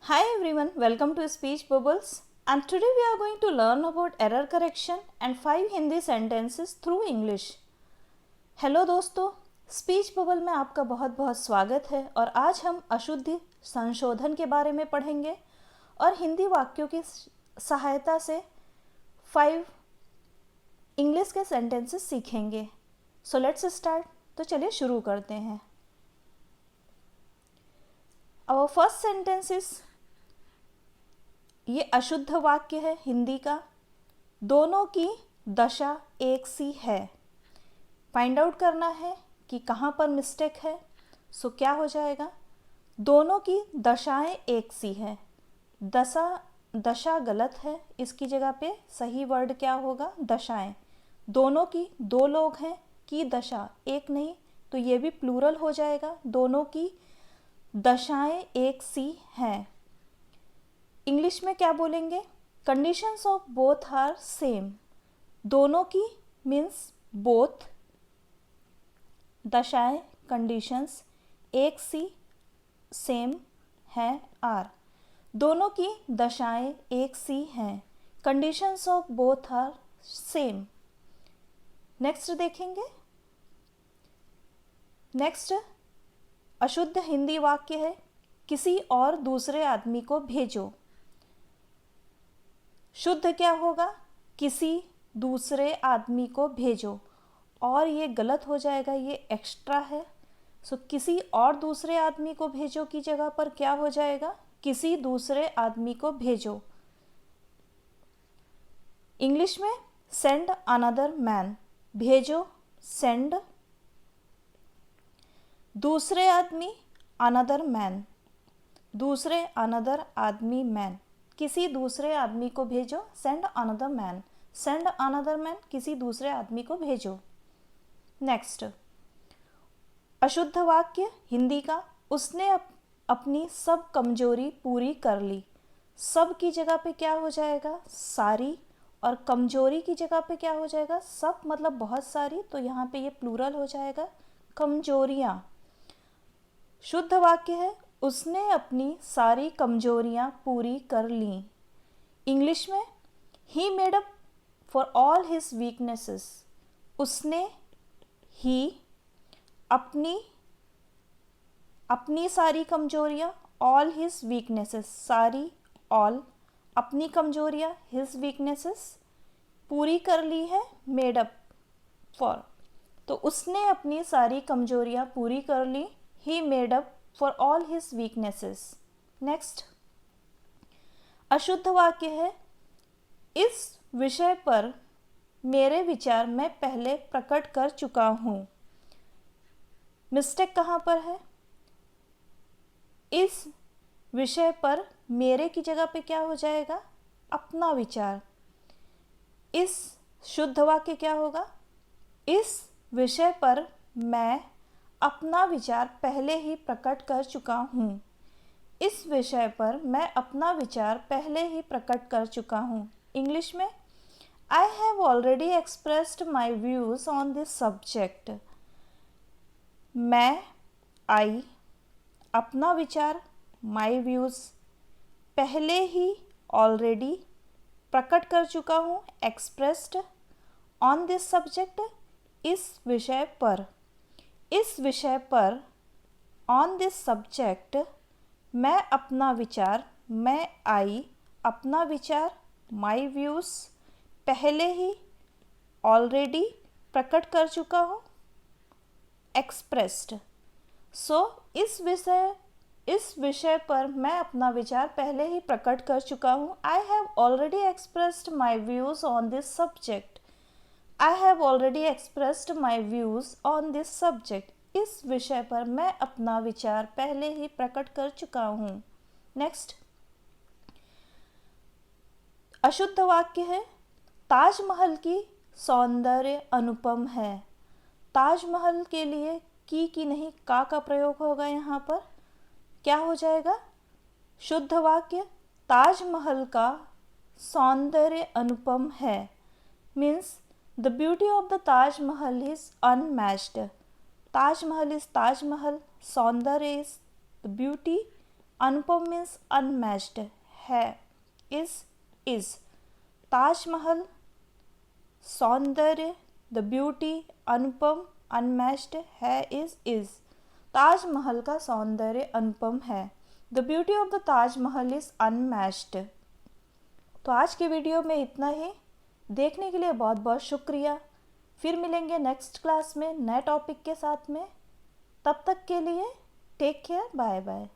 Hi everyone, welcome to Speech Bubbles, and today we are going to learn about error correction and 5 Hindi sentences through English. Hello दोस्तों, speech bubble में आपका बहुत बहुत स्वागत है और आज हम अशुद्धि संशोधन के बारे में पढ़ेंगे और हिंदी वाक्यों की सहायता से 5 इंग्लिश के सेंटेंसेस सीखेंगे. So let's start. तो चलिए शुरू करते हैं. आवर फर्स्ट सेंटेंस इज, ये अशुद्ध वाक्य है हिंदी का. दोनों की दशा एक सी है. फाइंड आउट करना है कि कहाँ पर मिस्टेक है. सो क्या हो जाएगा, दोनों की दशाएं एक सी है. दशा गलत है, इसकी जगह पे सही वर्ड क्या होगा, दशाएं. दोनों की, दो लोग हैं, की दशा एक नहीं, तो ये भी प्लूरल हो जाएगा. दोनों की दशाएं एक सी हैं. इंग्लिश में क्या बोलेंगे, conditions of both are same. दोनों की मीन्स बोथ, दशाएं कंडीशंस एक सी, सेम है आर. दोनों की दशाएं एक सी हैं. Conditions of both are same. Next देखेंगे. नेक्स्ट अशुद्ध हिंदी वाक्य है, किसी और दूसरे आदमी को भेजो. शुद्ध क्या होगा, किसी दूसरे आदमी को भेजो, और ये गलत हो जाएगा, ये एक्स्ट्रा है. सो किसी और दूसरे आदमी को भेजो की जगह पर क्या हो जाएगा, किसी दूसरे आदमी को भेजो. इंग्लिश में सेंड अनदर मैन, भेजो सेंड, दूसरे आदमी अनदर मैन, दूसरे अनदर आदमी मैन. किसी दूसरे आदमी को भेजो, send another man. Send another man, किसी दूसरे आदमी को भेजो. नेक्स्ट अशुद्ध वाक्य हिंदी का, उसने अपनी सब कमजोरी पूरी कर ली. सब की जगह पे क्या हो जाएगा, सारी, और कमजोरी की जगह पे क्या हो जाएगा, सब मतलब बहुत सारी, तो यहाँ पे ये प्लूरल हो जाएगा, कमजोरियाँ. शुद्ध वाक्य है, उसने अपनी सारी कमजोरियां पूरी कर ली. इंग्लिश में ही made up for all his weaknesses. उसने, ही, अपनी सारी कमजोरियां, ऑल हिज वीकनेसेस, सारी, ऑल, अपनी कमजोरियां, हिज वीकनेसेस, पूरी कर ली है, मेड अप फॉर. तो उसने अपनी सारी कमजोरियां पूरी कर ली, he made up for all his weaknesses. Next अशुद्ध वाक्य है, इस विषय पर मेरे विचार मैं पहले प्रकट कर चुका हूँ. मिस्टेक कहाँ पर है, इस विषय पर मेरे की जगह पे क्या हो जाएगा, अपना विचार. इस शुद्ध वाक्य क्या होगा, इस विषय पर मैं अपना विचार पहले ही प्रकट कर चुका हूँ. इस विषय पर मैं अपना विचार पहले ही प्रकट कर चुका हूँ. इंग्लिश में I have already expressed my views on this subject. मैं, आई, अपना विचार, माई व्यूज़, पहले ही, ऑलरेडी, प्रकट कर चुका हूँ, एक्सप्रेस्ड, ऑन दिस सब्जेक्ट, इस विषय पर. इस विषय पर, ऑन दिस सब्जेक्ट, मैं अपना विचार, मैं, आई, अपना विचार, माई व्यूज़, पहले ही, ऑलरेडी, प्रकट कर चुका हूँ, एक्सप्रेस्ड. सो इस विषय पर मैं अपना विचार पहले ही प्रकट कर चुका हूँ. I have already expressed my views on this subject. I have already expressed my views on this subject. इस विषय पर मैं अपना विचार पहले ही प्रकट कर चुका हूँ. नेक्स्ट अशुद्ध वाक्य है, ताजमहल की सौंदर्य अनुपम है. ताजमहल के लिए की नहीं, का प्रयोग होगा. यहाँ पर क्या हो जाएगा, शुद्ध वाक्य, ताजमहल का सौंदर्य अनुपम है. Means The beauty of the Taj Mahal is unmatched. Taj Mahal is Taj Mahal. सौंदर्य is the beauty. Anupam means unmatched, है इज ताजमहल सौंदर्य, द ब्यूटी अनुपम, अनमैच्ड है इज ताजमहल का सौंदर्य अनुपम है, the beauty of the Taj Mahal is unmatched. तो आज के वीडियो में इतना ही। देखने के लिए बहुत बहुत शुक्रिया। फिर मिलेंगे नेक्स्ट क्लास में नए टॉपिक के साथ में। तब तक के लिए टेक केयर, बाय बाय।